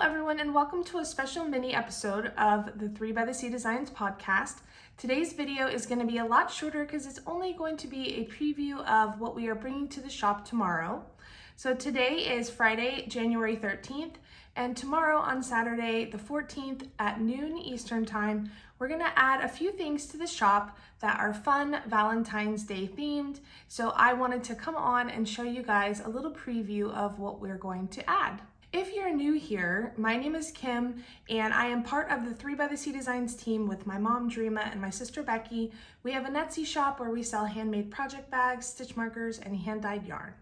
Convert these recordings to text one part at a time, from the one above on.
everyone, and welcome to a special mini episode of the 3 by the Sea Designs podcast. Today's video is going to be a lot shorter because it's only going to be a preview of what we are bringing to the shop tomorrow. So today is Friday, January 13th, and tomorrow on Saturday, the 14th at noon Eastern Time, we're going to add a few things to the shop that are fun Valentine's Day themed. So I wanted to come on and show you guys a little preview of what we're going to add. If you're new here, my name is Kim, and I am part of the 3 by the Sea Designs team with my mom, Dreama, and my sister, Becky. We have a Etsy shop where we sell handmade project bags, stitch markers, and hand-dyed yarn.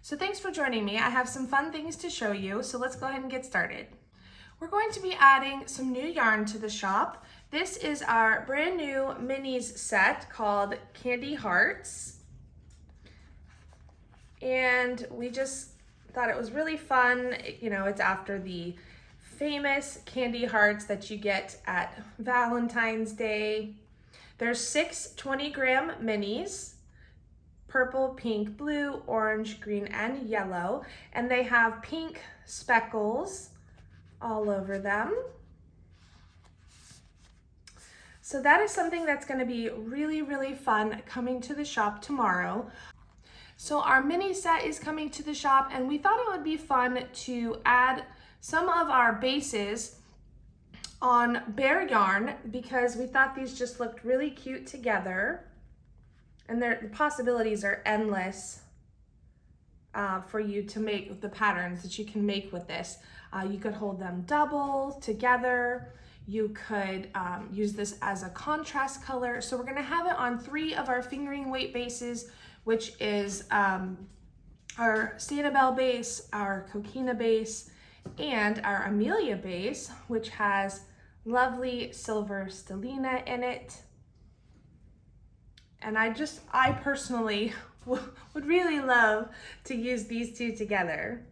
So thanks for joining me. I have some fun things to show you, so let's go ahead and get started. We're going to be adding some new yarn to the shop. This is our brand new minis set called Candy Hearts. And we just thought it was really fun. You know, it's after the famous candy hearts that you get at Valentine's Day. There's 6 20-gram minis, purple, pink, blue, orange, green, and yellow. And they have pink speckles all over them. So that is something that's going to be really, really fun coming to the shop tomorrow. So our mini set is coming to the shop, and we thought it would be fun to add some of our bases on bare yarn because we thought these just looked really cute together, and the possibilities are endless for you to make the patterns that you can make with this. You could hold them double together. You could use this as a contrast color. So we're going to have it on 3 of our fingering weight bases, which is our Sanibel base, our Coquina base, and our Amelia base, which has lovely silver stellina in it. And I personally would really love to use these 2 together.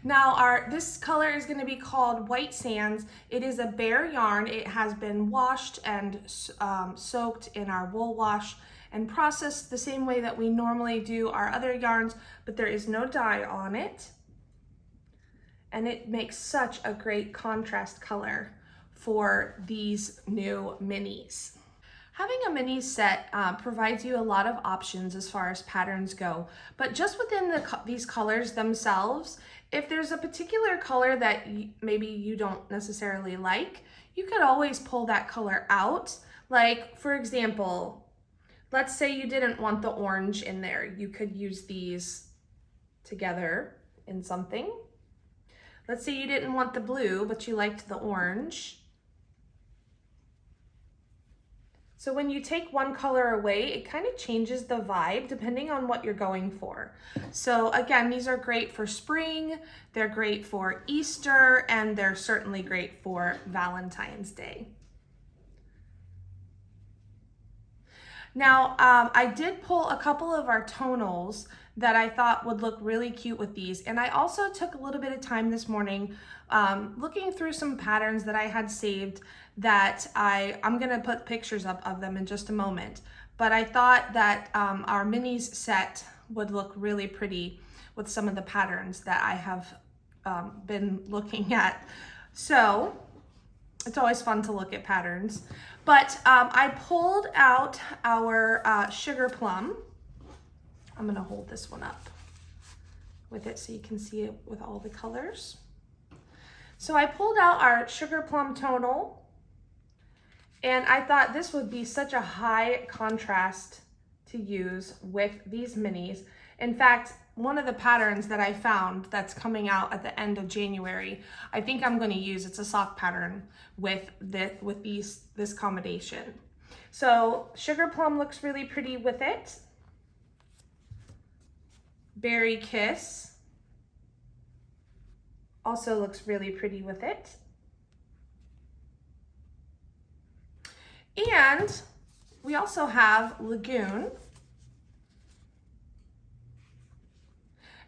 Now this color is going to be called White Sands. It is a bare yarn. It has been washed and soaked in our wool wash and processed the same way that we normally do our other yarns, but there is no dye on it. And it makes such a great contrast color for these new minis. Having a mini set provides you a lot of options as far as patterns go, but just within these colors themselves, if there's a particular color that maybe you don't necessarily like, you could always pull that color out. Like, for example, let's say you didn't want the orange in there. You could use these together in something. Let's say you didn't want the blue, but you liked the orange. So when you take one color away, it kind of changes the vibe depending on what you're going for. So again, these are great for spring, they're great for Easter, and they're certainly great for Valentine's Day. Now, I did pull a couple of our tonals that I thought would look really cute with these. And I also took a little bit of time this morning looking through some patterns that I had saved that I'm gonna put pictures up of them in just a moment. But I thought that our minis set would look really pretty with some of the patterns that I have been looking at. So it's always fun to look at patterns. But I pulled out our sugar plum. I'm gonna hold this one up with it so you can see it with all the colors. So I pulled out our sugar plum tonal, and I thought this would be such a high contrast to use with these minis. In fact, one of the patterns that I found that's coming out at the end of January, I think I'm going to use, it's a sock pattern with this combination. So sugar plum looks really pretty with it. Berry Kiss also looks really pretty with it. And we also have Lagoon.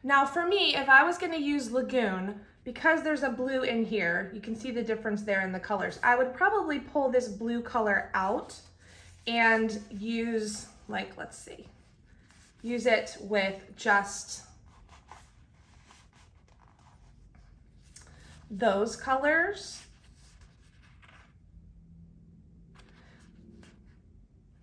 Now for me, if I was going to use Lagoon, because there's a blue in here, you can see the difference there in the colors. I would probably pull this blue color out and use, like, let's see, use it with just those colors.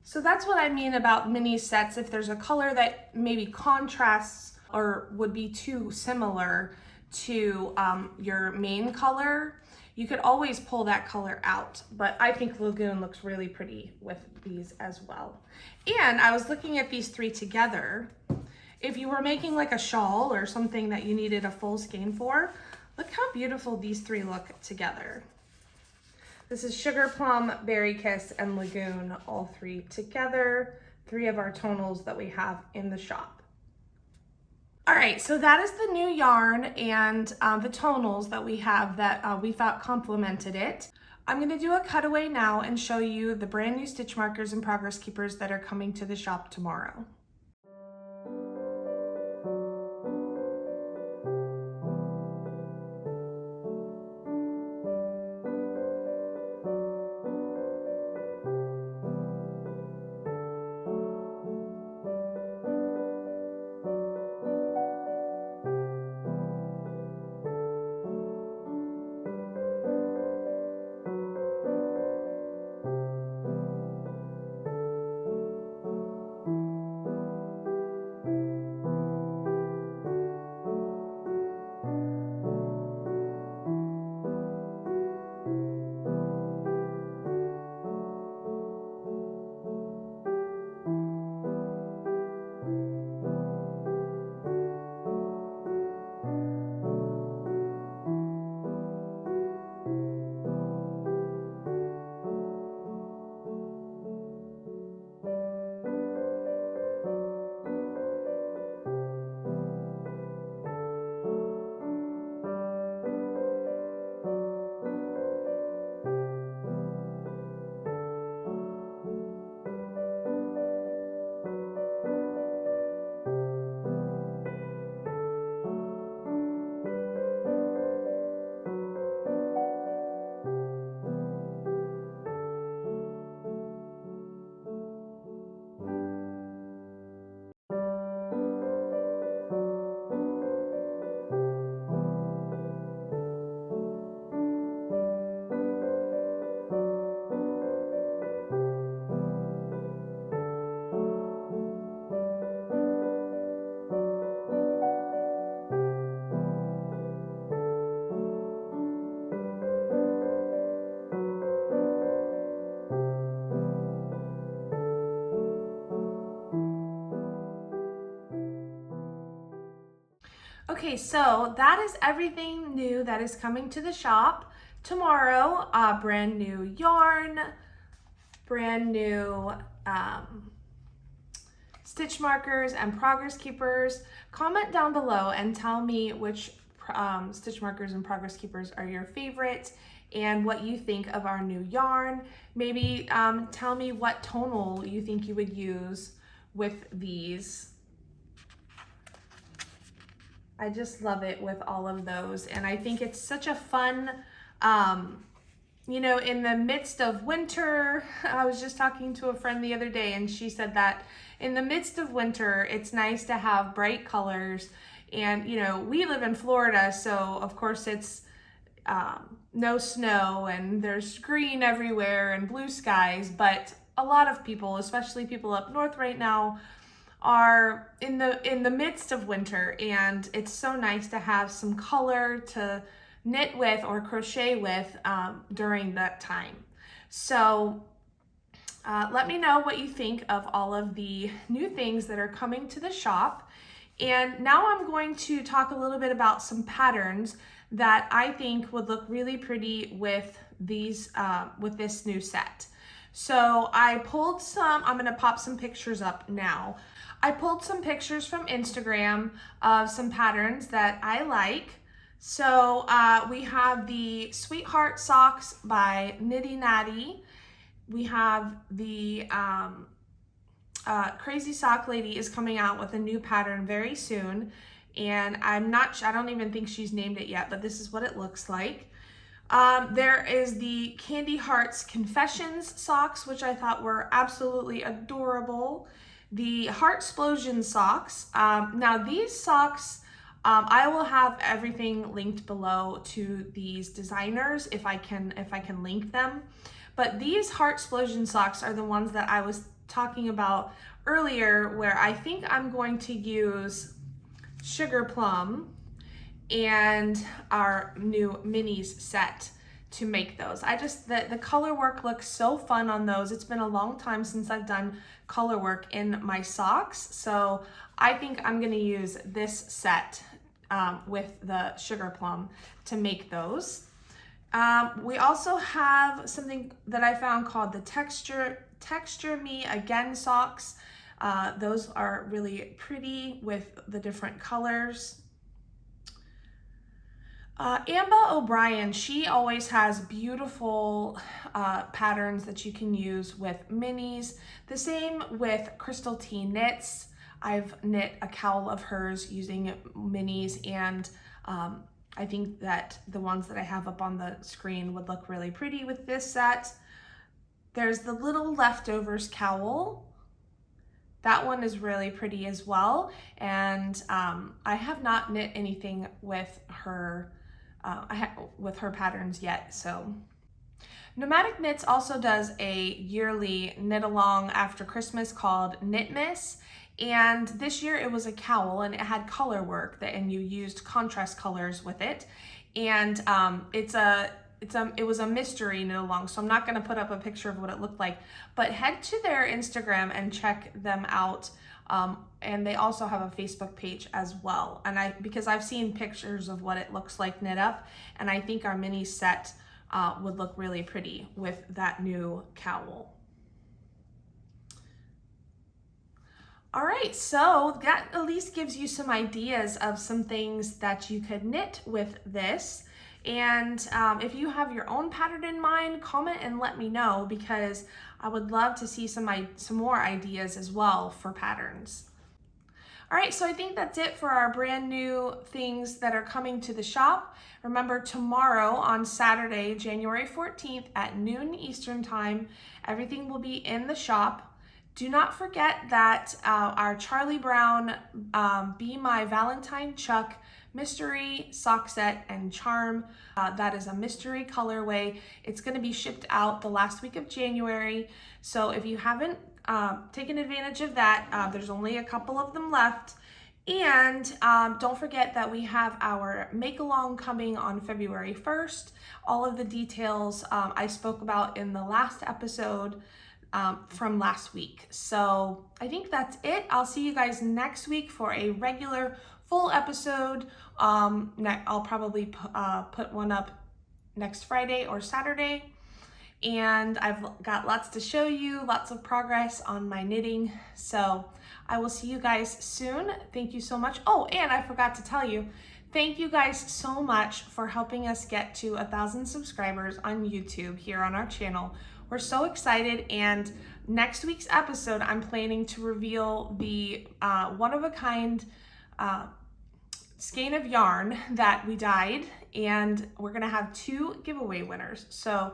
So that's what I mean about mini sets. If there's a color that maybe contrasts or would be too similar to your main color, you could always pull that color out. But I think Lagoon looks really pretty with these as well. And I was looking at these three together. If you were making like a shawl or something that you needed a full skein for, look how beautiful these three look together. This is Sugar Plum, Berry Kiss, and Lagoon, all three together. Three of our tonals that we have in the shop. All right, so that is the new yarn and the tonals that we have that we thought complemented it. I'm gonna do a cutaway now and show you the brand new stitch markers and progress keepers that are coming to the shop tomorrow. Okay, so that is everything new that is coming to the shop. Tomorrow, brand new yarn, brand new stitch markers and progress keepers. Comment down below and tell me which stitch markers and progress keepers are your favorite and what you think of our new yarn. Maybe tell me what tonal you think you would use with these. I just love it with all of those. And I think it's such a fun, you know, in the midst of winter. I was just talking to a friend the other day and she said that in the midst of winter, it's nice to have bright colors. And, you know, we live in Florida, so of course it's no snow and there's green everywhere and blue skies. But a lot of people, especially people up north right now, are in the midst of winter, and it's so nice to have some color to knit with or crochet with during that time. So let me know what you think of all of the new things that are coming to the shop. And now I'm going to talk a little bit about some patterns that I think would look really pretty with these with this new set. So I pulled some, I'm gonna pop some pictures up now. I pulled some pictures from Instagram of some patterns that I like. So we have the Sweetheart Socks by Nitty Natty. We have the Crazy Sock Lady is coming out with a new pattern very soon. And I don't even think she's named it yet, but this is what it looks like. There is the Candy Hearts Confessions socks, which I thought were absolutely adorable. The Heartsposion socks. Now these socks I will have everything linked below to these designers if I can link them. But these Heartsposion socks are the ones that I was talking about earlier, where I think I'm going to use Sugar Plum and our new minis set to make those. The color work looks so fun on those. It's been a long time since I've done color work in my socks, so I think I'm gonna use this set with the Sugar Plum to make those. We also have something that I found called the Texture Me Again socks. Those are really pretty with the different colors. Amba O'Brien, she always has beautiful patterns that you can use with minis. The same with Crystal T Knits. I've knit a cowl of hers using minis, and I think that the ones that I have up on the screen would look really pretty with this set. There's the Little Leftovers cowl. That one is really pretty as well, and I have not knit anything with her patterns yet. So Nomadic Knits also does a yearly knit along after Christmas called Knitmas, and this year it was a cowl and it had color work and you used contrast colors with it, and it was a mystery knit along, so I'm not going to put up a picture of what it looked like, but head to their Instagram and check them out. And they also have a Facebook page as well. And because I've seen pictures of what it looks like knit up, and I think our mini set would look really pretty with that new cowl. All right, so that at least gives you some ideas of some things that you could knit with this. And if you have your own pattern in mind, comment and let me know, because I would love to see some more ideas as well for patterns. All right, so I think that's it for our brand new things that are coming to the shop. Remember, tomorrow on Saturday, January 14th at noon Eastern time, everything will be in the shop. Do not forget that our Charlie Brown Be My Valentine Chuck mystery sock set and charm, that is a mystery colorway. It's going to be shipped out the last week of January. So if you haven't taken advantage of that, there's only a couple of them left. And don't forget that we have our make along coming on February 1st. All of the details I spoke about in the last episode from last week. So I think that's it. I'll see you guys next week for a regular full episode. I'll probably put one up next Friday or Saturday. And I've got lots to show you, lots of progress on my knitting. So I will see you guys soon. Thank you so much. Oh, and I forgot to tell you, thank you guys so much for helping us get to 1,000 subscribers on YouTube here on our channel. We're so excited, and next week's episode, I'm planning to reveal the one-of-a-kind skein of yarn that we dyed, and we're gonna have 2 giveaway winners. So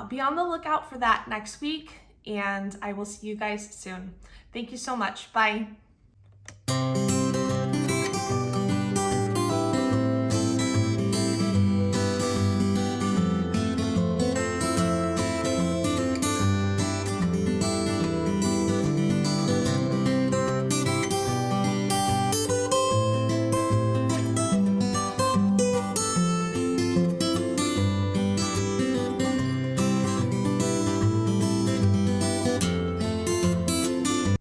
be on the lookout for that next week, and I will see you guys soon. Thank you so much. Bye.